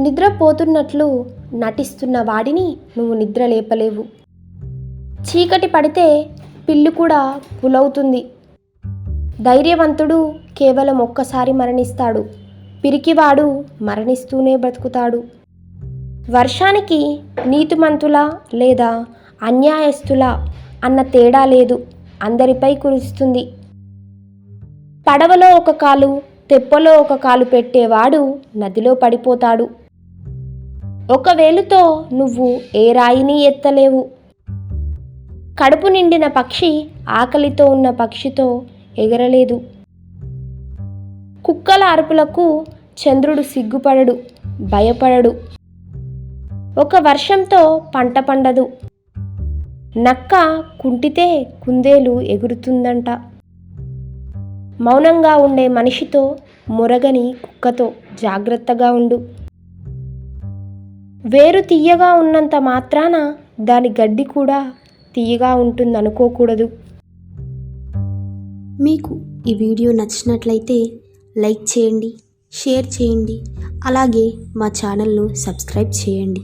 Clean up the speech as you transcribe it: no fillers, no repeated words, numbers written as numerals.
నిద్రపోతున్నట్లు నటిస్తున్న వాడిని నువ్వు నిద్ర లేపలేవు. చీకటి పడితే పిల్లి కూడా పులవుతుంది. ధైర్యవంతుడు కేవలం ఒక్కసారి మరణిస్తాడు, పిరికివాడు మరణిస్తూనే బ్రతుకుతాడు. వర్షానికి నీతిమంతుల లేదా అన్యాయస్తుల అన్న తేడా లేదు, అందరిపై కురుస్తుంది. పడవలో ఒక కాలు, తెప్పలో ఒక కాలు పెట్టేవాడు నదిలో పడిపోతాడు. ఒక వేలుతో నువ్వు ఏ రాయిని ఎత్తలేవు. కడుపు నిండిన పక్షి ఆకలితో ఉన్న పక్షితో ఎగరలేదు. కుక్కల అరుపులకు చంద్రుడు సిగ్గుపడడు, భయపడడు. ఒక వర్షంతో పంట పండదు. నక్క కుంటితే కుందేలు ఎగురుతుందంట. మౌనంగా ఉండే మనిషితో, మొరగని కుక్కతో జాగ్రత్తగా ఉండు. వేరు తీయగా ఉన్నంత మాత్రాన దాని గడ్డి కూడా తీయగా ఉంటుందనుకోకూడదు. మీకు ఈ వీడియో నచ్చినట్లయితే లైక్ చేయండి, షేర్ చేయండి, అలాగే మా ఛానల్ను సబ్స్క్రైబ్ చేయండి.